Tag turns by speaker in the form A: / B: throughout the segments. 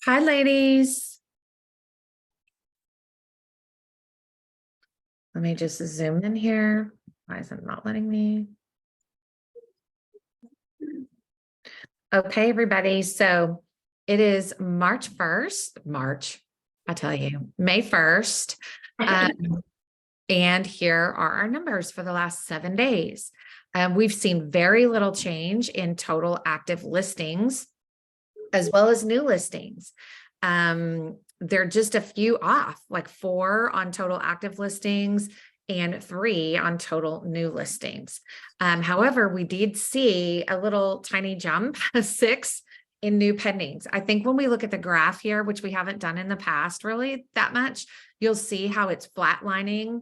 A: Hi, ladies. Let me just zoom in here. Why is it not letting me? Okay, everybody. So it is March 1st, I tell you, May 1st. And here are our numbers for the last 7 days. We've seen very little change in total active listings, as well as new listings. They're just a few off, like 4 on total active listings and 3 on total new listings. However, we did see a little tiny jump, 6 in new pendings. I think when we look at the graph here, which we haven't done in the past really that much, you'll see how it's flatlining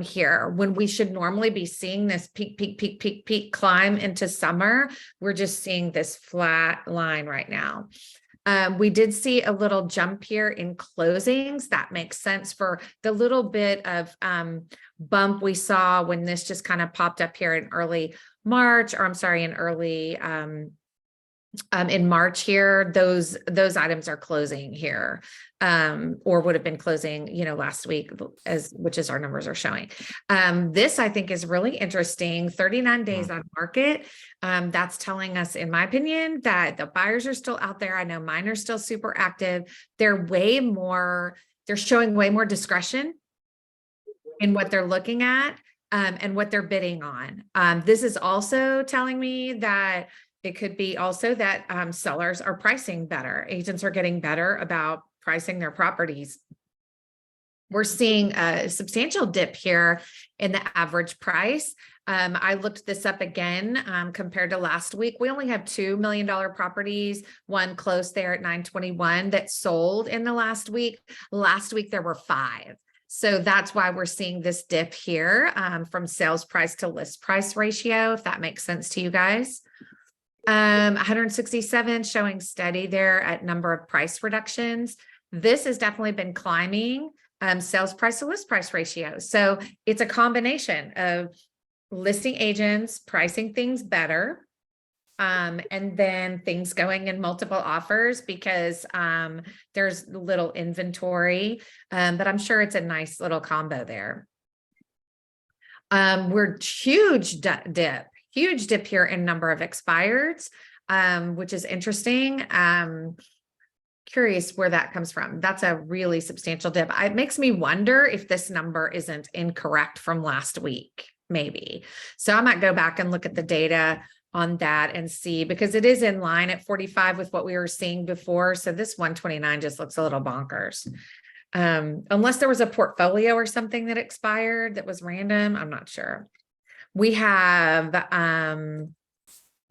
A: here when we should normally be seeing this peak climb into summer. We're just seeing this flat line right now. We did see a little jump here in closings. That makes sense for the little bit of bump we saw when this just kind of popped up here in early March, or I'm sorry, in early in March here. Those items are closing here, or would have been closing, last week, which is our numbers are showing. This I think is really interesting. 39 days on market. That's telling us, in my opinion, that the buyers are still out there. I know mine are still super active. They're showing way more discretion in what they're looking at, and what they're bidding on. This is also telling me that it could be also that sellers are pricing better. Agents are getting better about pricing their properties. We're seeing a substantial dip here in the average price. I looked this up again compared to last week. We only have $2 million properties, one close there at 921 that sold in the last week. Last week, there were 5. So that's why we're seeing this dip here from sales price to list price ratio, if that makes sense to you guys. 167 showing steady there at number of price reductions. This has definitely been climbing, sales price to list price ratio. So it's a combination of listing agents pricing things better, and then things going in multiple offers because there's little inventory, but I'm sure it's a nice little combo there. We're huge dip here in number of expireds, which is interesting. Curious where that comes from. That's a really substantial dip. It makes me wonder if this number isn't incorrect from last week, maybe. So I might go back and look at the data on that and see, because it is in line at 45 with what we were seeing before. So this 129 just looks a little bonkers. Unless there was a portfolio or something that expired that was random, I'm not sure. We have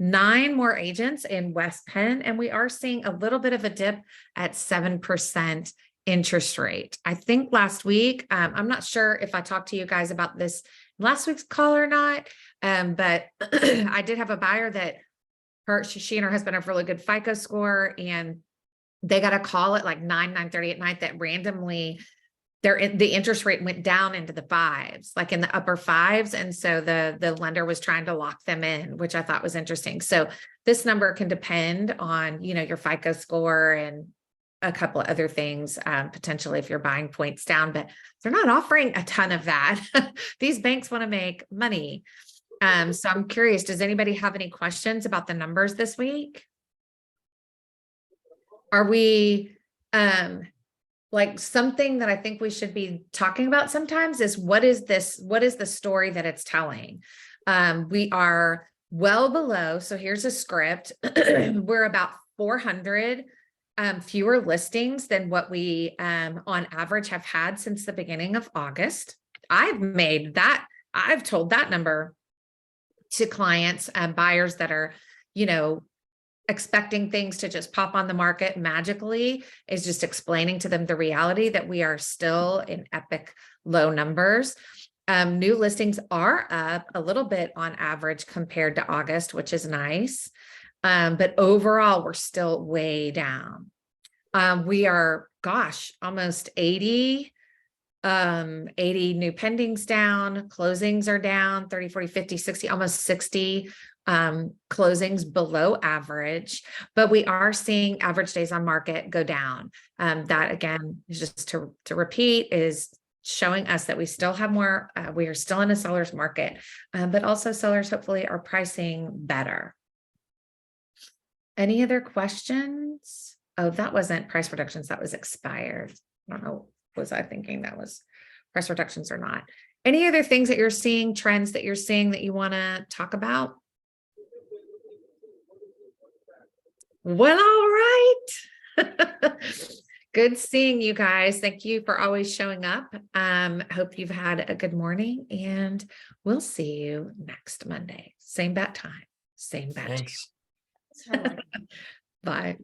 A: 9 more agents in West Penn, and we are seeing a little bit of a dip at 7% interest rate. I think last week, I'm not sure if I talked to you guys about this last week's call or not, but I did have a buyer that she and her husband have really good FICO score, and they got a call at like 9:30 at night that randomly the interest rate went down into the 5s, like in the upper 5s. And so the lender was trying to lock them in, which I thought was interesting. So this number can depend on, your FICO score and a couple of other things, potentially if you're buying points down, but they're not offering a ton of that. These banks want to make money. So I'm curious, does anybody have any questions about the numbers this week? Are we, like, something that I think we should be talking about sometimes is what is the story that it's telling? We are well below. So here's a script. We're about 400 fewer listings than what we on average have had since the beginning of August. I've told that number to clients and buyers that are, expecting things to just pop on the market magically, is just explaining to them the reality that we are still in epic low numbers. New listings are up a little bit on average compared to August, which is nice. But overall, we're still way down. We are, almost 80 80 new pendings down, closings are down 30, 40, 50, 60, almost 60 closings below average, but we are seeing average days on market go down. That again, is just to repeat, is showing us that we still have more, we are still in a seller's market, but also sellers hopefully are pricing better. Any other questions? Oh, that wasn't price reductions, that was expired. I don't know, was I thinking that was price reductions or not? Any other things that you're seeing, trends that you're seeing that you want to talk about? Well, all right. Good seeing you guys. Thank you for always showing up. Hope you've had a good morning, and we'll see you next Monday. Same bat time, same bat
B: Thanks.
A: channel. Bye.